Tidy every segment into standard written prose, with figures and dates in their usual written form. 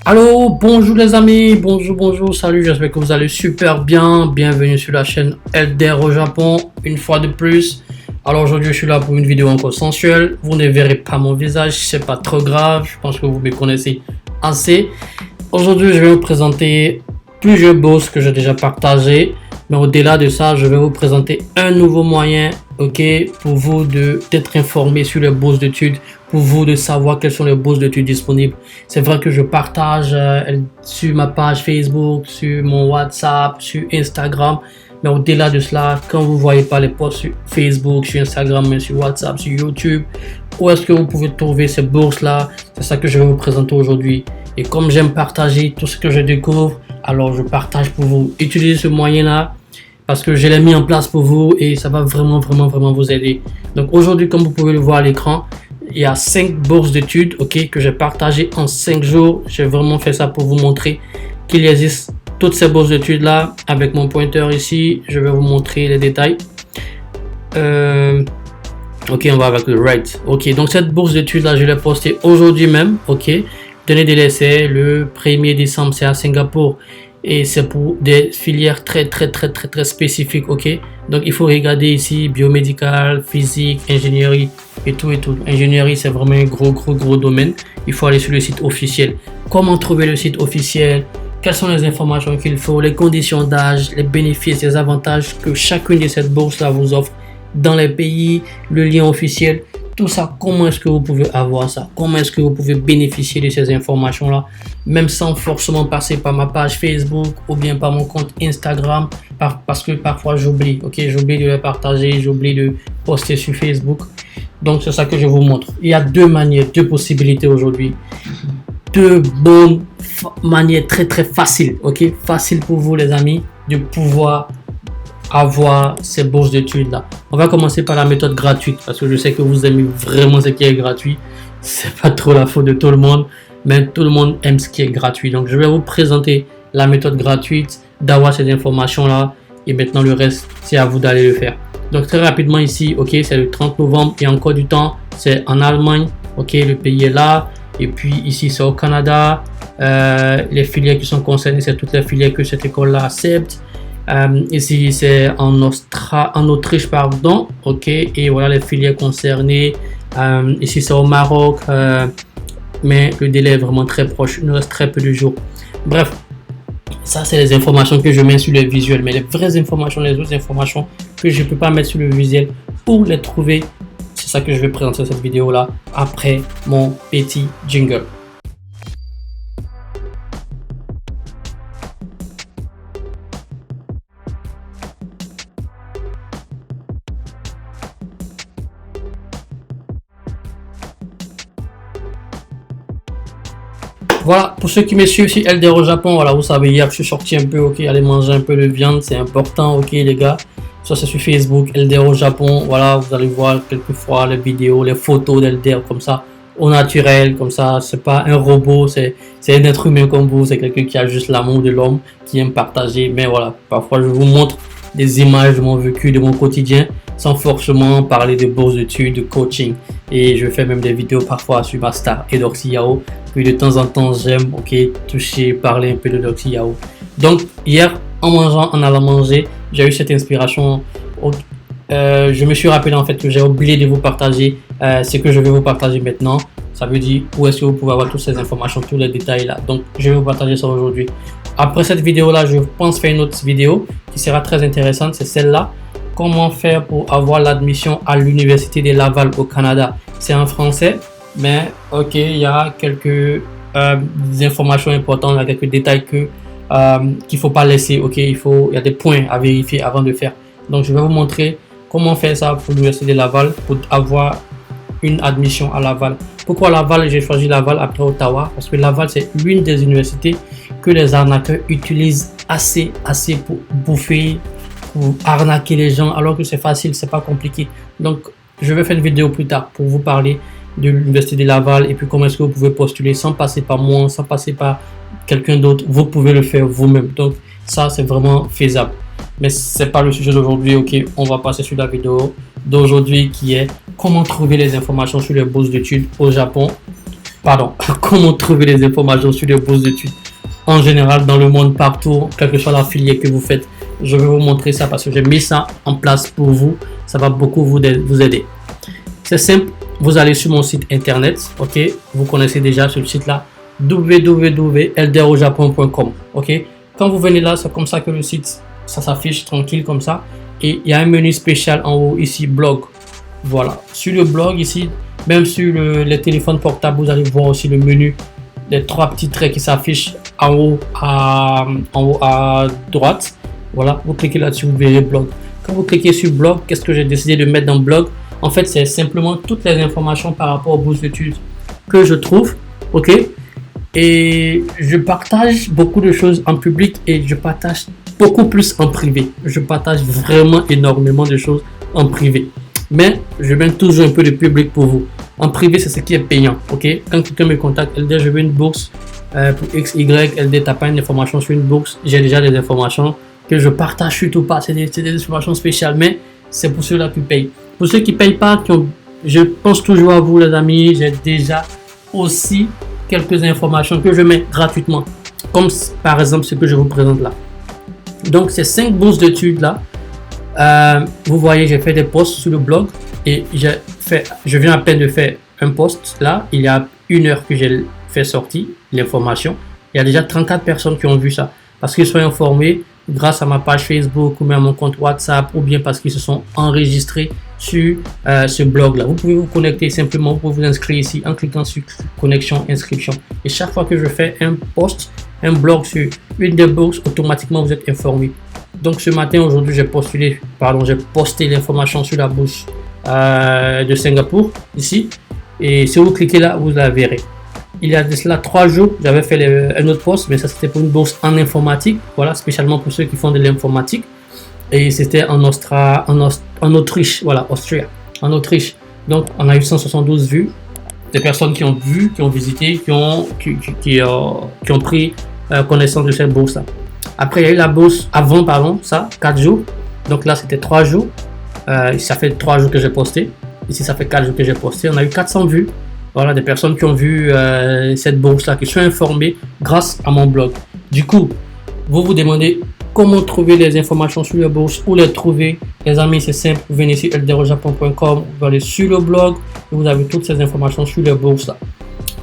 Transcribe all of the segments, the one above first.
Allô, bonjour les amis, bonjour, salut, j'espère que vous allez super bien. Bienvenue sur la chaîne LDR au Japon, une fois de plus. Alors aujourd'hui, je suis là pour une vidéo encore sensuelle. Vous ne verrez pas mon visage, c'est pas trop grave, je pense que vous me connaissez assez. Aujourd'hui, je vais vous présenter plusieurs bourses que j'ai déjà partagées. Mais au-delà de ça, je vais vous présenter un nouveau moyen, ok, pour vous d'être informé sur les bourses d'études, pour vous de savoir quelles sont les bourses d'études disponibles. C'est vrai que je partage sur ma page Facebook, sur mon WhatsApp, sur Instagram. Mais au-delà de cela, quand vous ne voyez pas les posts sur Facebook, sur Instagram, mais sur WhatsApp, sur YouTube, où est-ce que vous pouvez trouver ces bourses-là? C'est ça que je vais vous présenter aujourd'hui. Et comme j'aime partager tout ce que je découvre, alors je partage pour vous. Utilisez ce moyen-là parce que je l'ai mis en place pour vous et ça va vraiment vous aider. Donc aujourd'hui, comme vous pouvez le voir à l'écran, il y a 5 bourses d'études, ok, que j'ai partagées en 5 jours. J'ai vraiment fait ça pour vous montrer qu'il existe toutes ces bourses d'études là. Avec mon pointeur ici, je vais vous montrer les détails. Ok, on va avec le right. Ok, donc cette bourse d'études là, je l'ai postée aujourd'hui même, ok. Donnez des essais le 1er décembre, c'est à Singapour. Et c'est pour des filières très spécifiques, ok. Donc il faut regarder ici biomédical, physique, ingénierie et tout. Ingénierie, c'est vraiment un gros domaine. Il faut aller sur le site officiel. Comment trouver le site officiel? Quelles sont les informations qu'il faut, les conditions d'âge, les bénéfices, les avantages que chacune de ces bourses là vous offre dans les pays, le lien officiel. Tout ça, comment est-ce que vous pouvez avoir ça? Comment est-ce que vous pouvez bénéficier de ces informations-là, même sans forcément passer par ma page Facebook ou bien par mon compte Instagram, parce que parfois j'oublie, ok? J'oublie de les partager, j'oublie de poster sur Facebook. Donc, c'est ça que je vous montre. Il y a deux manières, deux possibilités aujourd'hui. Deux bonnes manières très faciles, ok? Facile pour vous, les amis, de pouvoir avoir ces bourses d'études là. On va commencer par la méthode gratuite parce que je sais que vous aimez vraiment ce qui est gratuit. C'est pas trop la faute de tout le monde, mais tout le monde aime ce qui est gratuit. Donc je vais vous présenter la méthode gratuite, d'avoir ces informations là, et maintenant le reste c'est à vous d'aller le faire. Donc très rapidement ici, ok, c'est le 30 novembre, il y a encore du temps, c'est en Allemagne, ok, le pays est là, et puis ici c'est au Canada. Les filières qui sont concernées, c'est toutes les filières que cette école là accepte. Ici c'est en Autriche, pardon, ok, et voilà les filières concernées. Ici c'est au Maroc, mais le délai est vraiment très proche, il nous reste très peu de jours. Bref, ça c'est les informations que je mets sur le visuel, mais les vraies informations, les autres informations que je ne peux pas mettre sur le visuel, pour les trouver, c'est ça que je vais présenter cette vidéo là après mon petit jingle. Voilà, pour ceux qui me suivent sur LDR au Japon, voilà, vous savez, hier je suis sorti un peu, ok, aller manger un peu de viande, c'est important, ok les gars. Ça c'est sur Facebook, LDR au Japon, voilà, vous allez voir quelquefois les vidéos, les photos d'LDR comme ça, au naturel, comme ça, c'est pas un robot, c'est un être humain comme vous, c'est quelqu'un qui a juste l'amour de l'homme, qui aime partager, mais voilà, parfois je vous montre des images de mon vécu, de mon quotidien, sans forcément parler de bourse d'études, de coaching. Et je fais même des vidéos parfois sur ma star et Doxy Yao. Puis de temps en temps, j'aime toucher, parler un peu de Doxy Yao. Donc hier, en allant manger, j'ai eu cette inspiration. Je me suis rappelé en fait que j'ai oublié de vous partager ce que je vais vous partager maintenant. Ça veut dire où est-ce que vous pouvez avoir toutes ces informations, tous les détails là. Donc je vais vous partager ça aujourd'hui. Après cette vidéo là, je pense faire une autre vidéo qui sera très intéressante. C'est celle-là. Comment faire pour avoir l'admission à l'université de Laval au Canada. C'est en français, mais ok, il y a quelques informations importantes, il y a quelques détails qu'il ne faut pas laisser. Ok, il y a des points à vérifier avant de faire. Donc je vais vous montrer comment faire ça pour l'université de Laval pour avoir une admission à Laval. Pourquoi Laval? J'ai choisi Laval après Ottawa parce que Laval c'est l'une des universités que les arnaqueurs utilisent assez pour bouffer, pour arnaquer les gens, alors que c'est facile, c'est pas compliqué. Donc je vais faire une vidéo plus tard pour vous parler de l'université de Laval et puis comment est-ce que vous pouvez postuler sans passer par moi, sans passer par quelqu'un d'autre. Vous pouvez le faire vous-même. Donc ça c'est vraiment faisable. Mais c'est pas le sujet d'aujourd'hui. Ok, on va passer sur la vidéo d'aujourd'hui qui est comment trouver les informations sur les bourses d'études au Japon. pardon, comment trouver les informations sur les bourses d'études en général dans le monde, partout, quelle que soit la filière que vous faites. Je vais vous montrer ça parce que j'ai mis ça en place pour vous. Ça va beaucoup vous aider. C'est simple, vous allez sur mon site internet, ok? Vous connaissez déjà ce site-là, www.elderojapon.com, ok? Quand vous venez là, c'est comme ça que le site, ça s'affiche tranquille comme ça. Et il y a un menu spécial en haut ici, blog. Voilà, sur le blog ici, même sur les téléphones portables, vous allez voir aussi le menu, les 3 petits traits qui s'affichent en haut à droite. Voilà, vous cliquez là-dessus, vous verrez blog. Quand vous cliquez sur blog, qu'est-ce que j'ai décidé de mettre dans blog? En fait, c'est simplement toutes les informations par rapport aux bourses d'études que je trouve, ok? Et je partage beaucoup de choses en public et je partage beaucoup plus en privé. Je partage vraiment énormément de choses en privé. Mais je mets toujours un peu de public pour vous. En privé, c'est ce qui est payant, ok? Quand quelqu'un me contacte, LD, je veux une bourse pour X, Y, LD, t'as pas une information sur une bourse, j'ai déjà des informations que je partage surtout pas. C'est des informations spéciales, mais c'est pour ceux-là qui payent. Pour ceux qui ne payent pas, je pense toujours à vous les amis, j'ai déjà aussi quelques informations que je mets gratuitement, comme par exemple ce que je vous présente là. Donc ces 5 bourses d'études là, vous voyez, j'ai fait des posts sur le blog et je viens à peine de faire un post là, il y a 1 heure que j'ai fait sortir l'information. Il y a déjà 34 personnes qui ont vu ça parce qu'ils sont informés grâce à ma page Facebook ou même à mon compte WhatsApp ou bien parce qu'ils se sont enregistrés sur ce blog là. Vous pouvez vous connecter simplement, vous pouvez vous inscrire ici en cliquant sur connexion, inscription. Et chaque fois que je fais un post, un blog sur une des bourses, automatiquement vous êtes informé. Donc ce matin, aujourd'hui, j'ai posté l'information sur la bourse de Singapour ici. Et si vous cliquez là, vous la verrez. Il y a de cela 3 jours, j'avais fait un autre post, mais ça c'était pour une bourse en informatique, voilà, spécialement pour ceux qui font de l'informatique. Et c'était en Autriche, voilà, en Autriche. Donc on a eu 172 vues, des personnes qui ont vu, qui ont visité, qui ont pris connaissance de cette bourse-là. Après, il y a eu la bourse avant, pardon, ça, 4 jours. Donc là, c'était 3 jours. Ça fait 3 jours que j'ai posté. Ici, ça fait 4 jours que j'ai posté. On a eu 400 vues. Voilà, des personnes qui ont vu cette bourse-là, qui sont informées grâce à mon blog. Du coup, vous vous demandez comment trouver les informations sur la bourse, où les trouver. Les amis, c'est simple. Vous venez sur elderojapon.com, vous allez sur le blog et vous avez toutes ces informations sur les bourses-là.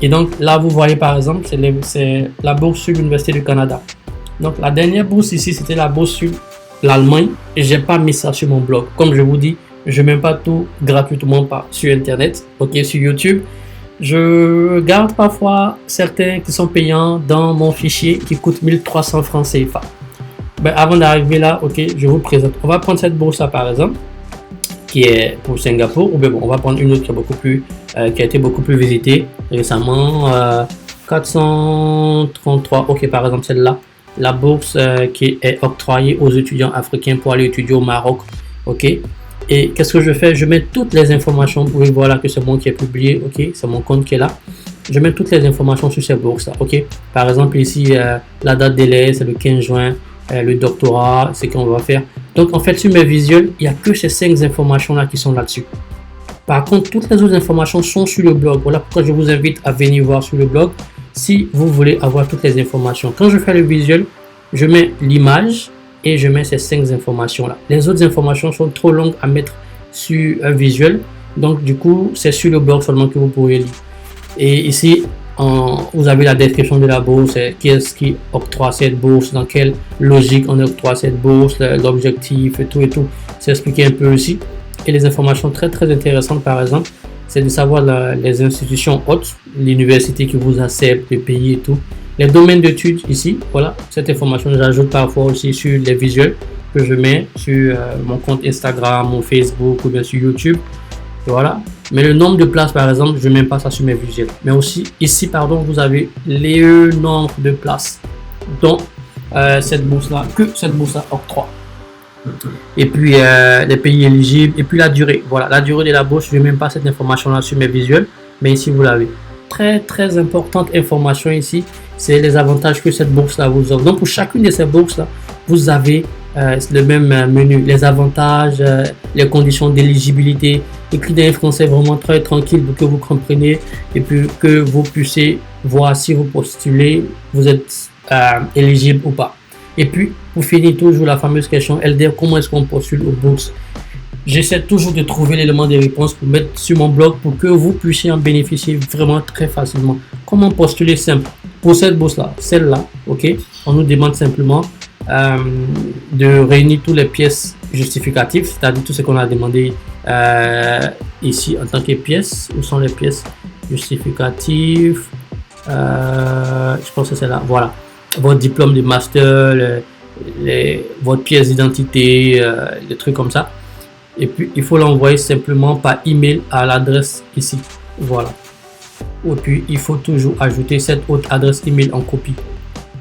Et donc, là, vous voyez par exemple, c'est la bourse sur l'Université du Canada. Donc, la dernière bourse ici, c'était la bourse sur l'Allemagne. Et je n'ai pas mis ça sur mon blog. Comme je vous dis, je ne mets pas tout gratuitement sur Internet, ok, sur YouTube. Je garde parfois certains qui sont payants dans mon fichier qui coûte 1300 francs CFA. Ben, avant d'arriver là, ok, je vous présente. On va prendre cette bourse là par exemple, qui est pour Singapour, ou bien bon, on va prendre une autre qui a été beaucoup plus visitée récemment, 433. Ok, par exemple celle-là, la bourse qui est octroyée aux étudiants africains pour aller étudier au Maroc, ok. Et qu'est-ce que je fais? Je mets toutes les informations. Vous pouvez voir là que c'est moi qui ai publié, ok, c'est mon compte qui est là. Je mets toutes les informations sur ces bourses là, ok. Par exemple ici, la date délai c'est le 15 juin, le doctorat, c'est qu'on va faire. Donc en fait sur mes visuels, il n'y a que ces 5 informations là qui sont là-dessus. Par contre, toutes les autres informations sont sur le blog. Voilà pourquoi je vous invite à venir voir sur le blog si vous voulez avoir toutes les informations. Quand je fais le visuel, je mets l'image et je mets ces 5 informations là. Les autres informations sont trop longues à mettre sur un visuel. Donc du coup, c'est sur le blog seulement que vous pourrez lire. Et ici, vous avez la description de la bourse, qui est-ce qui octroie cette bourse, dans quelle logique on octroie cette bourse, l'objectif et tout. C'est expliqué un peu aussi. Et les informations très très intéressantes par exemple, c'est de savoir les institutions hautes, l'université qui vous accepte, le pays et tout. Les domaines d'études ici, voilà, cette information j'ajoute parfois aussi sur les visuels que je mets sur mon compte Instagram, mon Facebook ou bien sur YouTube. Voilà. Mais le nombre de places par exemple, je ne mets pas ça sur mes visuels. Mais aussi ici, pardon, vous avez le nombre de places dont cette bourse-là octroie. Et puis les pays éligibles et puis la durée. Voilà, la durée de la bourse, je ne mets même pas cette information-là sur mes visuels. Mais ici, vous l'avez. Très très importante information ici, c'est les avantages que cette bourse là vous offre. Donc pour chacune de ces bourses là, vous avez le même menu, les avantages, les conditions d'éligibilité écrit dans un français vraiment très tranquille pour que vous compreniez et puis que vous puissiez voir si vous postulez, vous êtes éligible ou pas. Et puis, pour finir, toujours la fameuse question LDR, comment est-ce qu'on postule aux bourses? J'essaie toujours de trouver l'élément des réponses pour mettre sur mon blog pour que vous puissiez en bénéficier vraiment très facilement. Comment postuler simple? Pour cette bourse-là, celle-là, ok, on nous demande simplement de réunir toutes les pièces justificatives, c'est-à-dire tout ce qu'on a demandé ici en tant que pièces. Où sont les pièces justificatives? Je pense que c'est là. Voilà. Votre diplôme de master, votre pièce d'identité, des trucs comme ça. Et puis, il faut l'envoyer simplement par email à l'adresse ici. Voilà. Et puis, il faut toujours ajouter cette autre adresse email en copie.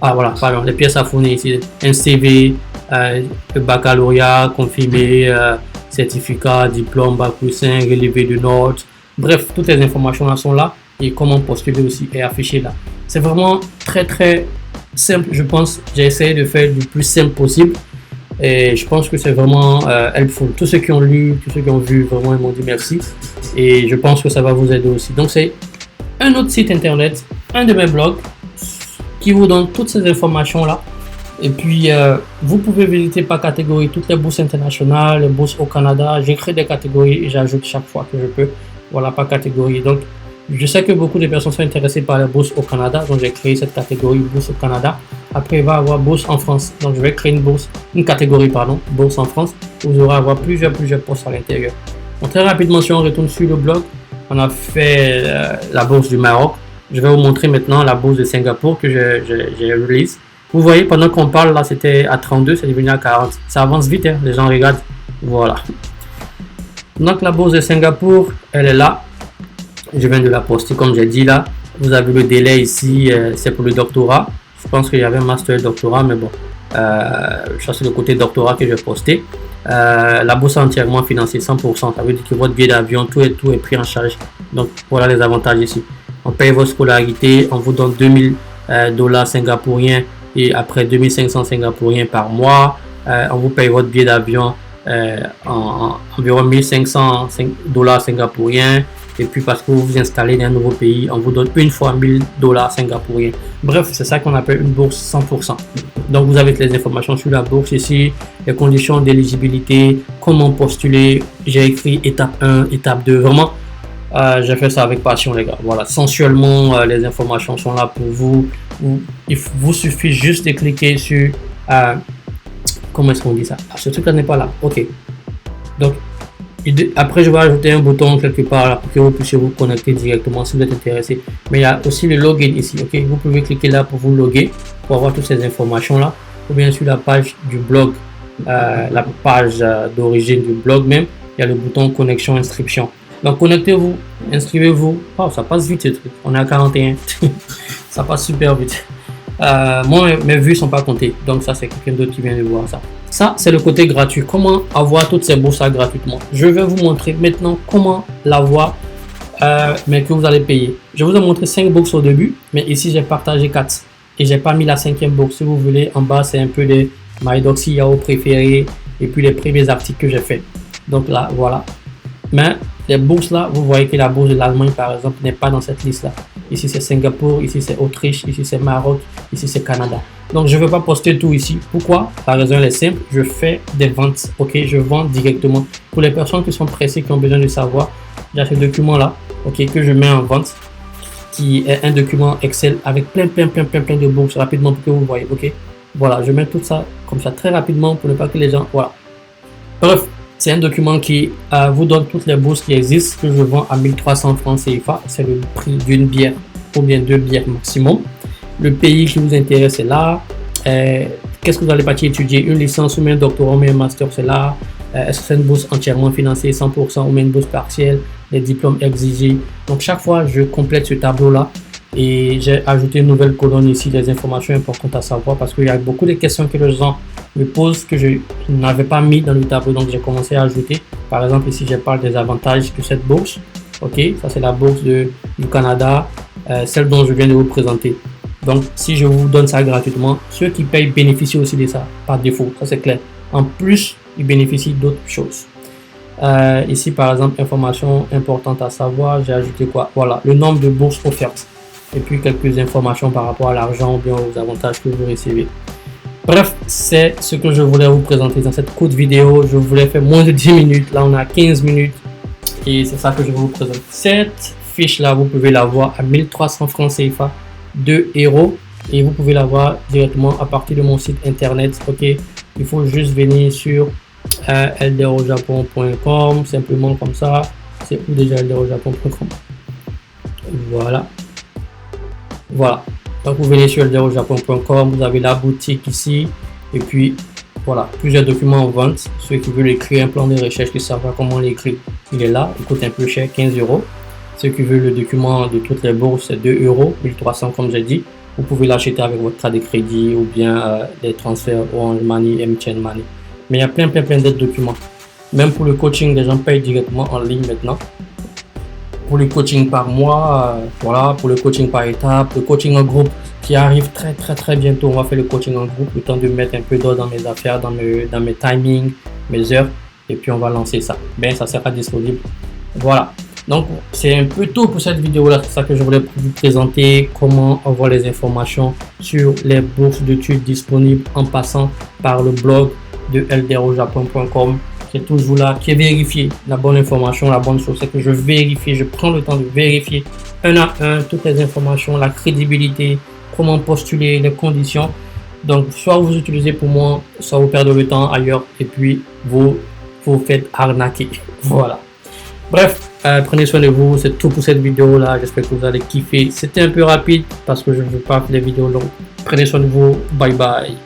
Ah, voilà, pardon, les pièces à fournir ici. Un CV, le baccalauréat confirmé, certificat, diplôme, bac plus 5, relevé de notes. Bref, toutes les informations là sont là. Et comment postuler aussi est affiché là. C'est vraiment très, très simple, je pense. J'ai essayé de faire du plus simple possible. Et je pense que c'est vraiment helpful. Tous ceux qui ont lu, tous ceux qui ont vu, vraiment, ils m'ont dit merci. Et je pense que ça va vous aider aussi. Donc, c'est un autre site internet, un de mes blogs, qui vous donne toutes ces informations-là. Et puis, vous pouvez visiter par catégorie toutes les bourses internationales, les bourses au Canada. J'écris des catégories et j'ajoute chaque fois que je peux. Voilà, par catégorie. Donc, je sais que beaucoup de personnes sont intéressées par les bourses au Canada, donc j'ai créé cette catégorie bourse au Canada. Après, il va y avoir bourse en France, donc je vais créer une catégorie, bourse en France, où vous aurez avoir plusieurs postes à l'intérieur. Donc très rapidement, si on retourne sur le blog, on a fait la bourse du Maroc. Je vais vous montrer maintenant la bourse de Singapour que j'ai release. Vous voyez, pendant qu'on parle, là, c'était à 32, c'est devenu à 40. Ça avance vite, hein, les gens regardent. Voilà. Donc la bourse de Singapour, elle est là. Je viens de la poster, comme j'ai dit là. Vous avez le délai ici, c'est pour le doctorat. Je pense qu'il y avait un master doctorat, mais bon, ça c'est le côté doctorat que j'ai posté. La bourse est entièrement financée 100%. Ça veut dire que votre billet d'avion, tout est pris en charge. Donc voilà les avantages ici. On paye votre scolarité, on vous donne 2000 dollars singapouriens et après 2500 singapouriens par mois. On vous paye votre billet d'avion environ 1500 dollars singapouriens. Et puis parce que vous vous installez dans un nouveau pays, on vous donne une fois 1000 dollars singapouriens. Bref, c'est ça qu'on appelle une bourse 100%. Donc vous avez toutes les informations sur la bourse ici, les conditions d'éligibilité, comment postuler. J'ai écrit étape 1, étape 2. Vraiment, j'ai fait ça avec passion les gars. Voilà, sensuellement, les informations sont là pour vous. Il vous suffit juste de cliquer sur... comment est-ce qu'on dit ça? Ce truc là n'est pas là. Ok. Donc, après, je vais ajouter un bouton quelque part là pour que vous puissiez vous connecter directement si vous êtes intéressé. Mais il y a aussi le login ici. Ok, vous pouvez cliquer là pour vous loguer, pour avoir toutes ces informations là. Ou bien sur la page du blog, la page d'origine du blog même, il y a le bouton connexion inscription. Donc connectez-vous, inscrivez-vous. Oh, ça passe vite ce truc. On est à 41. Ça passe super vite. Moi, mes vues sont pas comptées. Donc ça, c'est quelqu'un d'autre qui vient de voir ça. Ça, c'est le côté gratuit. Comment avoir toutes ces bourses gratuitement. Je vais vous montrer maintenant comment l'avoir, mais que vous allez payer. Je vous ai montré 5 bourses au début, mais ici, j'ai partagé 4. Et j'ai pas mis la 5e bourse. Si vous voulez, en bas, c'est un peu les MyDoxy Yahoo préférés et puis les premiers articles que j'ai fait. Donc là, voilà. Mais les bourses là, vous voyez que la bourse de l'Allemagne, par exemple, n'est pas dans cette liste là. Ici, c'est Singapour, ici, c'est Autriche, ici, c'est Maroc, ici, c'est Canada. Donc, je ne vais pas poster tout ici. Pourquoi? La raison elle est simple. Je fais des ventes. Ok, je vends directement. Pour les personnes qui sont pressées, qui ont besoin de savoir, j'ai ce document là, ok, que je mets en vente, qui est un document Excel avec plein de bourses rapidement pour que vous voyez. Ok, voilà, je mets tout ça comme ça très rapidement pour ne pas que les gens, voilà. Bref. C'est un document qui vous donne toutes les bourses qui existent, que je vends à 1300 francs CFA. C'est le prix d'une bière ou bien 2 bières maximum. Le pays qui vous intéresse est là. Qu'est-ce que vous allez partir étudier? Une licence ou bien un doctorat ou bien un master, c'est là. Est-ce que c'est une bourse entièrement financée 100% ou bien une bourse partielle? Les diplômes exigés. Donc chaque fois, je complète ce tableau-là. Et j'ai ajouté une nouvelle colonne ici, des informations importantes à savoir parce qu'il y a beaucoup de questions que les gens me posent que je n'avais pas mis dans le tableau. Donc j'ai commencé à ajouter. Par exemple, ici, je parle des avantages de cette bourse. Ok, ça c'est la bourse du Canada, celle dont je viens de vous présenter. Donc si je vous donne ça gratuitement, ceux qui payent bénéficient aussi de ça par défaut. Ça c'est clair. En plus, ils bénéficient d'autres choses. Ici, par exemple, information importante à savoir, j'ai ajouté quoi? Voilà, le nombre de bourses offertes. Et puis quelques informations par rapport à l'argent ou bien aux avantages que vous recevez. Bref, c'est ce que je voulais vous présenter dans cette courte vidéo. Je voulais faire moins de 10 minutes. Là, on a 15 minutes. Et c'est ça que je vais vous présenter. Cette fiche-là, vous pouvez la voir à 1300 francs CFA, 2 euros. Et vous pouvez la voir directement à partir de mon site internet. Ok, il faut juste venir sur elderojapon.com, simplement comme ça. C'est où déjà elderojapon.com? Voilà. Voilà. Donc vous venez sur elderojapon.com, vous avez la boutique ici. Et puis voilà, plusieurs documents en vente. Ceux qui veulent écrire un plan de recherche, qui savent pas comment l'écrire, il est là. Il coûte un peu cher, 15 euros. Ceux qui veulent le document de toutes les bourses, c'est 2 euros, 1300 comme j'ai dit. Vous pouvez l'acheter avec votre carte de crédit ou bien des transferts Orange Money, MTN Money. Mais il y a plein d'autres documents. Même pour le coaching, les gens payent directement en ligne maintenant. Pour le coaching par mois, voilà, pour le coaching par étape, le coaching en groupe qui arrive très bientôt. On va faire le coaching en groupe, le temps de mettre un peu d'ordre dans mes affaires, dans mes timings, mes heures, et puis on va lancer ça. Ben, ça sera disponible. Voilà. Donc, c'est un peu tôt pour cette vidéo-là. C'est ça que je voulais vous présenter, comment avoir les informations sur les bourses d'études disponibles en passant par le blog de elderojapon.com. C'est toujours là qui est vérifié. La bonne information, la bonne chose, c'est que je vérifie, je prends le temps de vérifier un à un toutes les informations, la crédibilité, comment postuler, les conditions. Donc, soit vous utilisez pour moi, soit vous perdez le temps ailleurs et puis vous faites arnaquer. Voilà. Bref, prenez soin de vous. C'est tout pour cette vidéo là. J'espère que vous allez kiffer. C'était un peu rapide parce que je ne veux pas faire des vidéos longues. Prenez soin de vous. Bye bye.